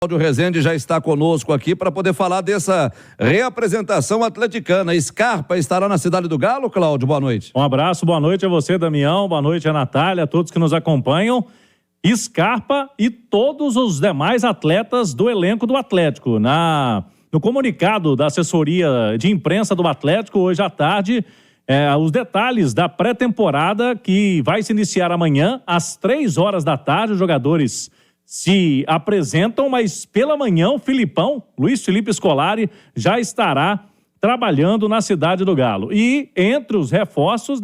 Cláudio Rezende já está conosco aqui para poder falar dessa reapresentação atleticana. Scarpa estará na Cidade do Galo, Cláudio, boa noite. Um abraço, boa noite a você, Damião, boa noite a Natália, a todos que nos acompanham. Scarpa e todos os demais atletas do elenco do Atlético. No comunicado da assessoria de imprensa do Atlético, hoje à tarde, os detalhes da pré-temporada que vai se iniciar amanhã, às 3 horas da tarde, os jogadores se apresentam, mas pela manhã o Filipão, Luiz Felipe Scolari, já estará trabalhando na Cidade do Galo. E entre os reforços,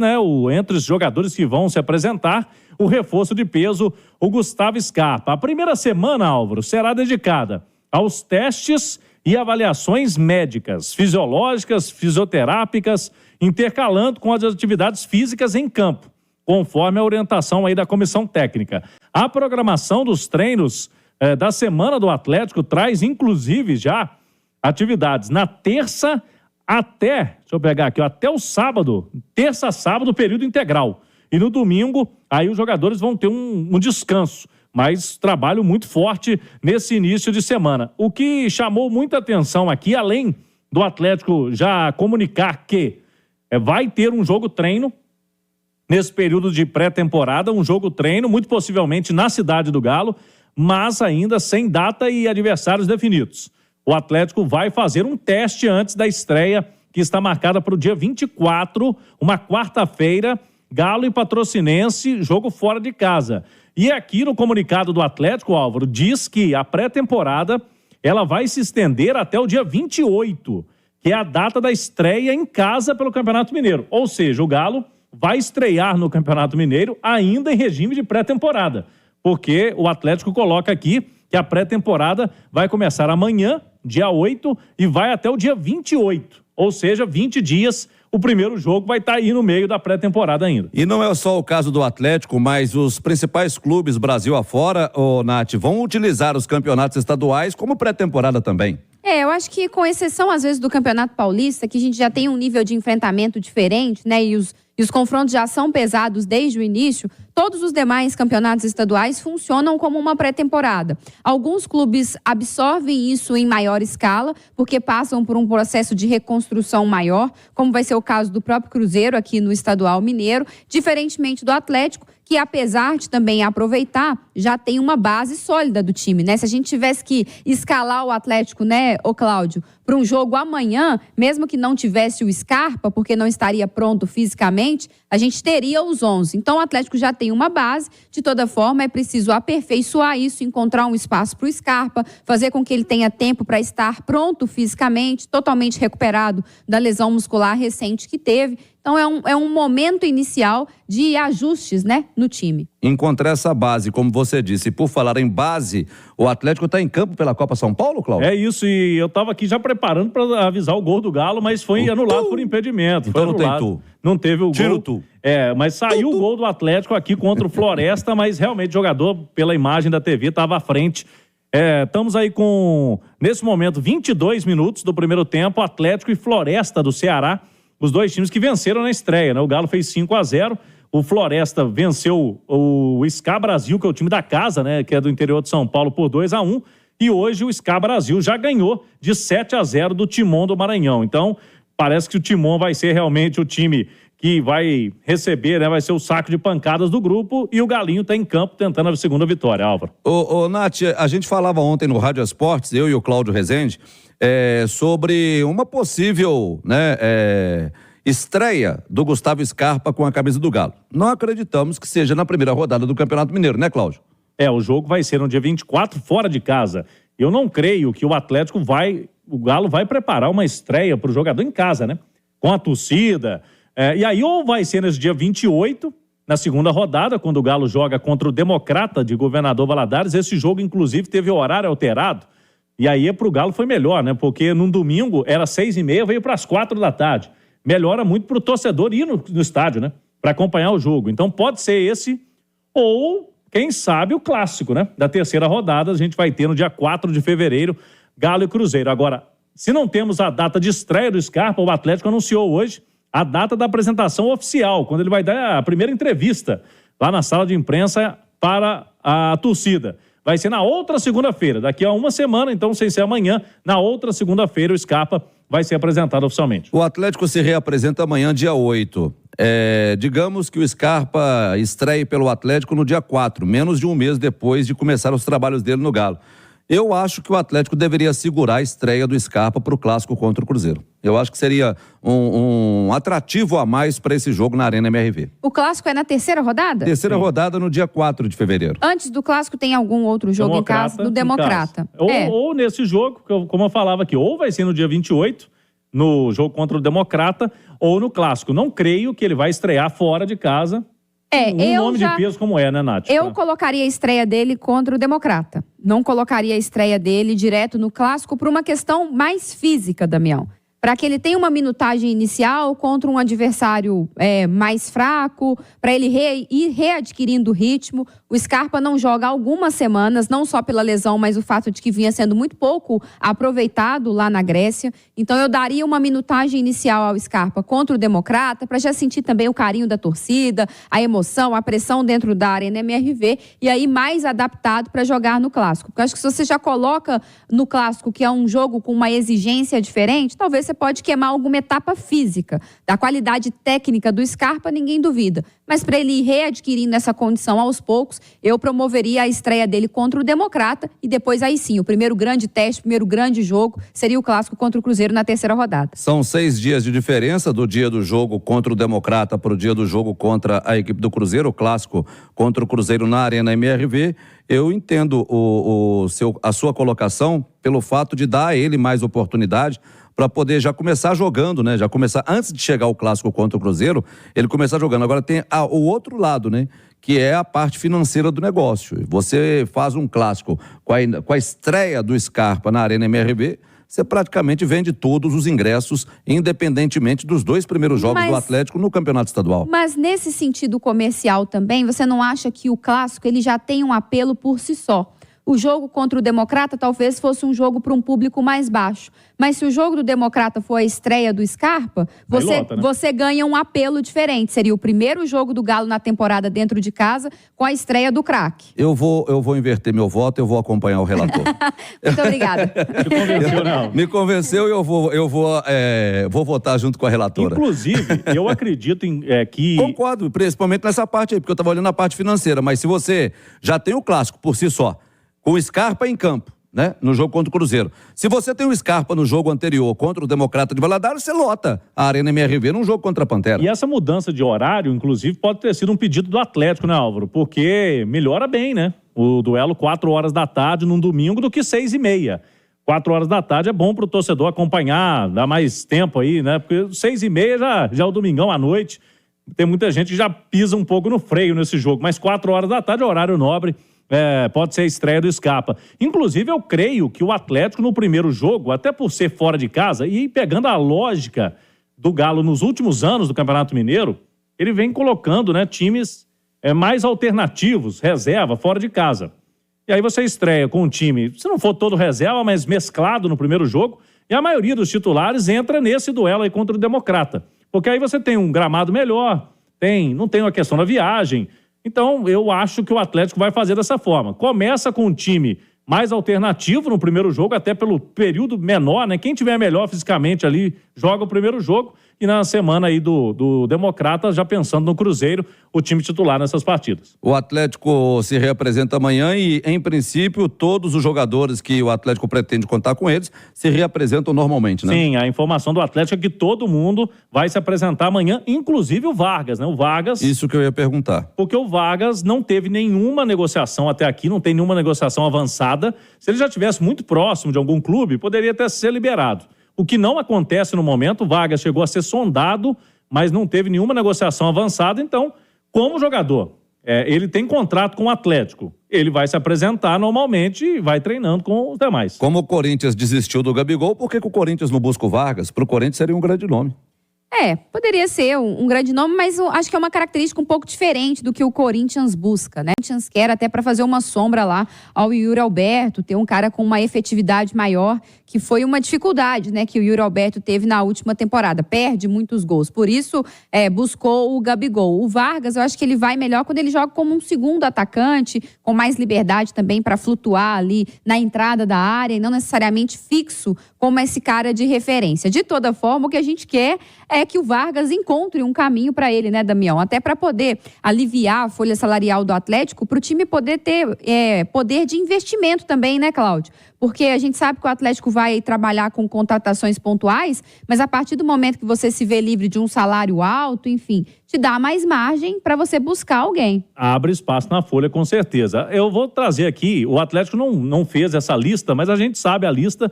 entre os jogadores que vão se apresentar, o reforço de peso, o Gustavo Scarpa. A primeira semana, Álvaro, será dedicada aos testes e avaliações médicas, fisiológicas, fisioterápicas, intercalando com as atividades físicas em campo, conforme a orientação aí da comissão técnica. A programação dos treinos da semana do Atlético traz, inclusive, já atividades na terça até o sábado, terça a sábado, período integral. E no domingo, aí os jogadores vão ter um descanso, mas trabalho muito forte nesse início de semana. O que chamou muita atenção aqui, além do Atlético já comunicar que vai ter um jogo-treino nesse período de pré-temporada, um jogo-treino, muito possivelmente na Cidade do Galo, mas ainda sem data e adversários definidos. O Atlético vai fazer um teste antes da estreia, que está marcada para o dia 24, uma quarta-feira, Galo e Patrocinense, jogo fora de casa. E aqui no comunicado do Atlético, Álvaro, diz que a pré-temporada ela vai se estender até o dia 28, que é a data da estreia em casa pelo Campeonato Mineiro. Ou seja, o Galo vai estrear no Campeonato Mineiro ainda em regime de pré-temporada, porque o Atlético coloca aqui que a pré-temporada vai começar amanhã, dia 8, e vai até o dia 28, ou seja, 20 dias. O primeiro jogo vai estar aí no meio da pré-temporada ainda. E não é só o caso do Atlético, mas os principais clubes Brasil afora, Nath, vão utilizar os campeonatos estaduais como pré-temporada também. Eu acho que com exceção, às vezes, do Campeonato Paulista, que a gente já tem um nível de enfrentamento diferente, e os confrontos já são pesados desde o início, todos os demais campeonatos estaduais funcionam como uma pré-temporada. Alguns clubes absorvem isso em maior escala, porque passam por um processo de reconstrução maior, como vai ser o caso do próprio Cruzeiro aqui no Estadual Mineiro, diferentemente do Atlético, que apesar de também aproveitar, já tem uma base sólida do time, Se a gente tivesse que escalar o Atlético, Cláudio, para um jogo amanhã, mesmo que não tivesse o Scarpa, porque não estaria pronto fisicamente, a gente teria os 11. Então o Atlético já tem uma base, de toda forma é preciso aperfeiçoar isso, encontrar um espaço para o Scarpa, fazer com que ele tenha tempo para estar pronto fisicamente, totalmente recuperado da lesão muscular recente que teve. Então é um momento inicial de ajustes, no time. Encontrar essa base, como você disse, por falar em base, o Atlético está em campo pela Copa São Paulo, Cláudio? É isso, e eu estava aqui já preparando para avisar o gol do Galo, mas foi anulado por impedimento. Então não tem tu. Não teve o gol. Tira o tu. Mas saiu o gol do Atlético aqui contra o Floresta, mas realmente o jogador, pela imagem da TV, estava à frente. Estamos aí com, nesse momento, 22 minutos do primeiro tempo, Atlético e Floresta do Ceará, os dois times que venceram na estreia, O Galo fez 5-0, o Floresta venceu o SCA Brasil, que é o time da casa, que é do interior de São Paulo, por 2-1, e hoje o SCA Brasil já ganhou de 7-0 do Timon do Maranhão. Então, parece que o Timon vai ser realmente o time que vai receber, vai ser o saco de pancadas do grupo, e o Galinho está em campo tentando a segunda vitória, Álvaro. Nath, a gente falava ontem no Rádio Esportes, eu e o Cláudio Rezende, sobre uma possível estreia do Gustavo Scarpa com a camisa do Galo. Não acreditamos que seja na primeira rodada do Campeonato Mineiro, Cláudio? O jogo vai ser no dia 24, fora de casa. Eu não creio que o Galo vai preparar uma estreia para o jogador em casa, com a torcida. E aí ou vai ser nesse dia 28, na segunda rodada, quando o Galo joga contra o Democrata de Governador Valadares. Esse jogo, inclusive, teve o horário alterado. E aí para o Galo foi melhor, porque num domingo era 6h30, veio para as 4 da tarde. Melhora muito para o torcedor ir no estádio, para acompanhar o jogo. Então pode ser esse, ou quem sabe o clássico, da terceira rodada. A gente vai ter no dia 4 de fevereiro, Galo e Cruzeiro. Agora, se não temos a data de estreia do Scarpa, o Atlético anunciou hoje a data da apresentação oficial, quando ele vai dar a primeira entrevista lá na sala de imprensa para a torcida. vai ser na outra segunda-feira, daqui a uma semana, então sem ser amanhã, na outra segunda-feira o Scarpa vai ser apresentado oficialmente. O Atlético se reapresenta amanhã, dia 8. Digamos que o Scarpa estreie pelo Atlético no dia 4, menos de um mês depois de começar os trabalhos dele no Galo. Eu acho que o Atlético deveria segurar a estreia do Scarpa para o clássico contra o Cruzeiro. Eu acho que seria um atrativo a mais para esse jogo na Arena MRV. O clássico é na terceira rodada? Terceira rodada no dia 4 de fevereiro. Antes do clássico tem algum outro jogo em casa? Do Democrata. Ou nesse jogo, como eu falava aqui, ou vai ser no dia 28, no jogo contra o Democrata, ou no clássico. Não creio que ele vai estrear fora de casa. Nome de peso como né, Nath? Eu colocaria a estreia dele contra o Democrata. Não colocaria a estreia dele direto no clássico por uma questão mais física, Damião. Para que ele tenha uma minutagem inicial contra um adversário mais fraco, para ele ir readquirindo ritmo. O Scarpa não joga há algumas semanas, não só pela lesão, mas o fato de que vinha sendo muito pouco aproveitado lá na Grécia. Então eu daria uma minutagem inicial ao Scarpa contra o Democrata, para já sentir também o carinho da torcida, a emoção, a pressão dentro da Arena MRV, e aí mais adaptado para jogar no Clássico. Porque eu acho que se você já coloca no Clássico, que é um jogo com uma exigência diferente, talvez você pode queimar alguma etapa física. Da qualidade técnica do Scarpa, ninguém duvida. Mas para ele ir readquirindo essa condição aos poucos, eu promoveria a estreia dele contra o Democrata e depois aí sim, o primeiro grande teste, o primeiro grande jogo seria o clássico contra o Cruzeiro na terceira rodada. São 6 dias de diferença do dia do jogo contra o Democrata para o dia do jogo contra a equipe do Cruzeiro, o clássico contra o Cruzeiro na Arena MRV. Eu entendo a sua colocação pelo fato de dar a ele mais oportunidade para poder já começar jogando, né? Já começar, antes de chegar o clássico contra o Cruzeiro, ele começar jogando. Agora tem o outro lado, né? Que é a parte financeira do negócio. Você faz um clássico com a estreia do Scarpa na Arena MRV, você praticamente vende todos os ingressos, independentemente dos 2 primeiros jogos do Atlético no Campeonato Estadual. Mas nesse sentido comercial também, você não acha que o clássico ele já tem um apelo por si só? O jogo contra o Democrata talvez fosse um jogo para um público mais baixo. Mas se o jogo do Democrata for a estreia do Scarpa, você ganha um apelo diferente. Seria o primeiro jogo do Galo na temporada dentro de casa com a estreia do craque. Eu vou inverter meu voto, eu vou acompanhar o relator. Muito obrigada. Me convenceu, não. Me convenceu e eu vou votar junto com a relatora. Inclusive, eu acredito que... Concordo, principalmente nessa parte aí, porque eu estava olhando a parte financeira. Mas se você já tem o clássico por si só, com o Scarpa em campo, né? No jogo contra o Cruzeiro. Se você tem o Scarpa no jogo anterior contra o Democrata de Valadares, você lota a Arena MRV num jogo contra a Pantera. E essa mudança de horário, inclusive, pode ter sido um pedido do Atlético, né, Álvaro? Porque melhora bem, né? O duelo 4 horas da tarde num domingo do que 6h30. 4 horas da tarde é bom pro torcedor acompanhar, dar mais tempo aí, né? Porque 6h30 já é o domingão à noite. Tem muita gente que já pisa um pouco no freio nesse jogo. Mas 4 horas da tarde é horário nobre. Pode ser a estreia do Scarpa. Inclusive, eu creio que o Atlético no primeiro jogo, até por ser fora de casa, e pegando a lógica do Galo nos últimos anos do Campeonato Mineiro, ele vem colocando, né, times mais alternativos, reserva, fora de casa. E aí você estreia com um time, se não for todo reserva, mas mesclado no primeiro jogo, e a maioria dos titulares entra nesse duelo aí contra o Democrata. Porque aí você tem um gramado melhor, não tem uma questão da viagem. Então, eu acho que o Atlético vai fazer dessa forma. Começa com um time mais alternativo no primeiro jogo, até pelo período menor, né? Quem tiver melhor fisicamente ali, joga o primeiro jogo. E na semana aí do Democrata, já pensando no Cruzeiro, o time titular nessas partidas. O Atlético se reapresenta amanhã e, em princípio, todos os jogadores que o Atlético pretende contar com eles se reapresentam normalmente, né? Sim, a informação do Atlético é que todo mundo vai se apresentar amanhã, inclusive o Vargas, né? O Vargas... Isso que eu ia perguntar. Porque o Vargas não teve nenhuma negociação até aqui, não tem nenhuma negociação avançada. Se ele já estivesse muito próximo de algum clube, poderia até ser liberado. O que não acontece no momento, o Vargas chegou a ser sondado, mas não teve nenhuma negociação avançada. Então, como jogador, ele tem contrato com o Atlético. Ele vai se apresentar normalmente e vai treinando com os demais. Como o Corinthians desistiu do Gabigol, por que o Corinthians não busca o Vargas? Para o Corinthians seria um grande nome. Poderia ser um grande nome, mas eu acho que é uma característica um pouco diferente do que o Corinthians busca, né? O Corinthians quer até para fazer uma sombra lá ao Yuri Alberto, ter um cara com uma efetividade maior, que foi uma dificuldade, né, que o Yuri Alberto teve na última temporada. Perde muitos gols, por isso buscou o Gabigol. O Vargas, eu acho que ele vai melhor quando ele joga como um segundo atacante, com mais liberdade também para flutuar ali na entrada da área e não necessariamente fixo como esse cara de referência. De toda forma, o que a gente quer é que o Vargas encontre um caminho para ele, né, Damião? Até para poder aliviar a folha salarial do Atlético, para o time poder ter poder de investimento também, né, Cláudio? Porque a gente sabe que o Atlético vai trabalhar com contratações pontuais, mas a partir do momento que você se vê livre de um salário alto, enfim, te dá mais margem para você buscar alguém. Abre espaço na folha, com certeza. Eu vou trazer aqui, o Atlético não fez essa lista, mas a gente sabe a lista,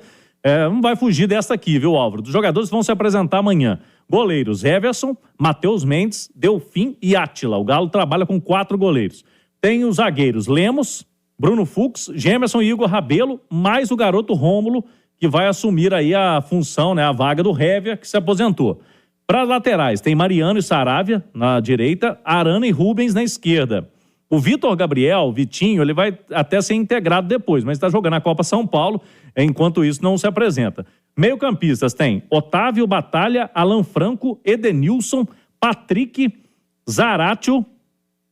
não vai fugir dessa aqui, viu, Álvaro? Os jogadores vão se apresentar amanhã. Goleiros: Everson, Matheus Mendes, Delfim e Átila. O Galo trabalha com 4 goleiros. Tem os zagueiros: Lemos, Bruno Fux, Gemerson e Igor Rabelo, mais o garoto Rômulo, que vai assumir aí a função, né, a vaga do Révia, que se aposentou. Para as laterais, tem Mariano e Saravia na direita, Arana e Rubens na esquerda. O Vitor Gabriel, Vitinho, ele vai até ser integrado depois, mas está jogando a Copa São Paulo, enquanto isso não se apresenta. Meio-campistas tem Otávio, Batalha, Alan Franco, Edenilson, Patrick, Zaratio,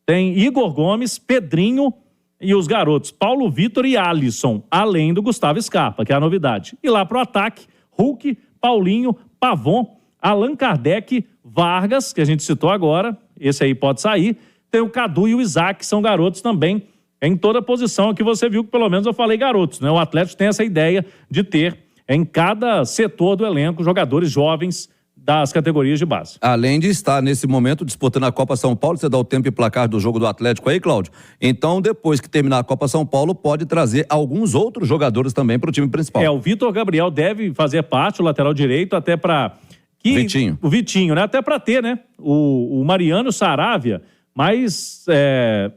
tem Igor Gomes, Pedrinho e os garotos Paulo Vitor e Alisson, além do Gustavo Scarpa, que é a novidade. E lá para o ataque, Hulk, Paulinho, Pavon, Allan Kardec, Vargas, que a gente citou agora, esse aí pode sair. Tem o Cadu e o Isaac, que são garotos também, em toda posição que você viu, que pelo menos eu falei garotos, né? O Atlético tem essa ideia de ter em cada setor do elenco jogadores jovens das categorias de base. Além de estar nesse momento disputando a Copa São Paulo, você dá o tempo e placar do jogo do Atlético aí, Cláudio? Então, depois que terminar a Copa São Paulo, pode trazer alguns outros jogadores também para o time principal. O Vitor Gabriel deve fazer parte, o lateral direito, até para... Vitinho. O Vitinho, né? Até para ter, né? O Mariano, o Saravia, mas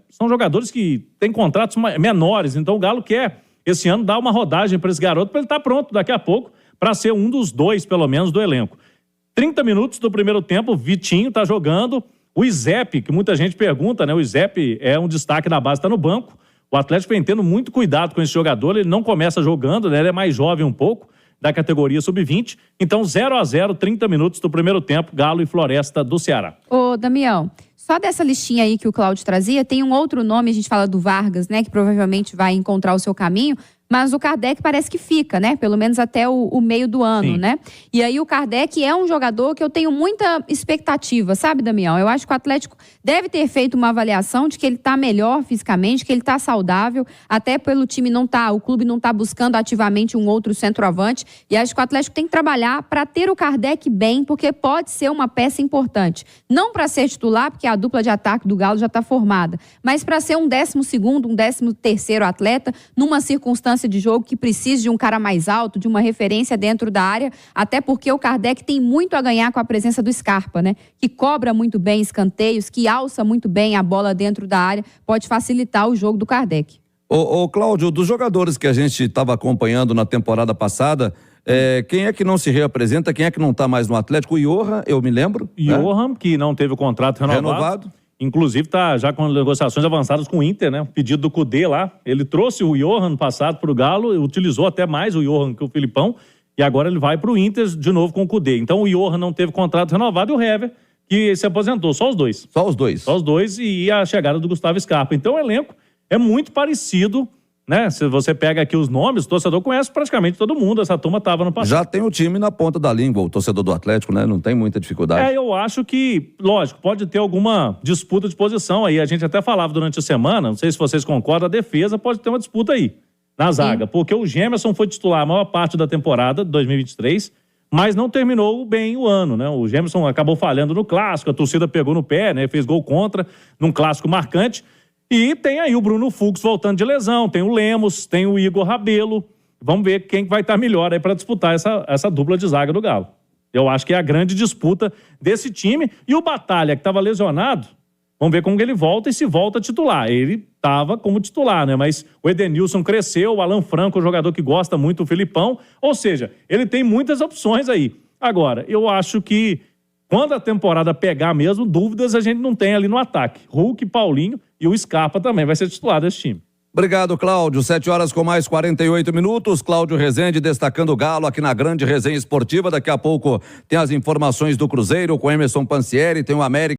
são jogadores que têm contratos menores, então o Galo quer, esse ano, dar uma rodagem para esse garoto, para ele estar pronto daqui a pouco, para ser um dos 2, pelo menos, do elenco. 30 minutos do primeiro tempo, Vitinho tá jogando. O Izep, que muita gente pergunta, né? O Izep é um destaque da base, tá no banco. O Atlético vem tendo muito cuidado com esse jogador, ele não começa jogando, né? Ele é mais jovem um pouco, da categoria sub-20. Então, 0-0, 30 minutos do primeiro tempo, Galo e Floresta do Ceará. Ô, Damião, só dessa listinha aí que o Cláudio trazia, tem um outro nome, a gente fala do Vargas, né? Que provavelmente vai encontrar o seu caminho. Mas o Kardec parece que fica, né? Pelo menos até o meio do ano, Sim. né? E aí o Kardec é um jogador que eu tenho muita expectativa, sabe, Damião? Eu acho que o Atlético deve ter feito uma avaliação de que ele tá melhor fisicamente, que ele tá saudável, até pelo time o clube não tá buscando ativamente um outro centroavante. E acho que o Atlético tem que trabalhar para ter o Kardec bem, porque pode ser uma peça importante. Não para ser titular, porque a dupla de ataque do Galo já tá formada, mas para ser um 12º, um 13º atleta, numa circunstância de jogo que precise de um cara mais alto, de uma referência dentro da área, até porque o Kardec tem muito a ganhar com a presença do Scarpa, né? Que cobra muito bem escanteios, que alça muito bem a bola dentro da área, pode facilitar o jogo do Kardec. Ô Cláudio, dos jogadores que a gente estava acompanhando na temporada passada, quem é que não se reapresenta, quem é que não está mais no Atlético? O Johan, eu me lembro. Johan, que não teve o contrato renovado. Inclusive está já com negociações avançadas com o Inter, né? O pedido do Cudê lá. Ele trouxe o Johan no passado para o Galo, utilizou até mais o Johan que o Filipão, e agora ele vai para o Inter de novo com o Cudê. Então o Johan não teve contrato renovado e o Hever, que se aposentou. Só os dois. Só os dois. Só os dois e a chegada do Gustavo Scarpa. Então o elenco é muito parecido, né? Se você pega aqui os nomes, o torcedor conhece praticamente todo mundo. Essa turma estava no passado. Já tem o time na ponta da língua, o torcedor do Atlético, né? Não tem muita dificuldade. Eu acho que, lógico, pode ter alguma disputa de posição aí. A gente até falava durante a semana, não sei se vocês concordam, a defesa pode ter uma disputa aí, na zaga. Porque o Gemerson foi titular a maior parte da temporada de 2023, mas não terminou bem o ano, né? O Gemerson acabou falhando no clássico, a torcida pegou no pé, né? Fez gol contra, num clássico marcante. E tem aí o Bruno Fux voltando de lesão, tem o Lemos, tem o Igor Rabelo. Vamos ver quem vai estar melhor aí para disputar essa dupla de zaga do Galo. Eu acho que é a grande disputa desse time. E o Batalha, que estava lesionado, vamos ver como ele volta e se volta titular. Ele estava como titular, né? Mas o Edenilson cresceu, o Alan Franco, um jogador que gosta muito do Filipão. Ou seja, ele tem muitas opções aí. Agora, eu acho que Quando a temporada pegar mesmo, dúvidas a gente não tem ali no ataque. Hulk, Paulinho e o Scarpa também vai ser titular desse time. Obrigado, Cláudio. 7 horas com mais 48 minutos. Cláudio Rezende destacando o Galo aqui na grande resenha esportiva. Daqui a pouco tem as informações do Cruzeiro com Emerson Pansieri, tem o América.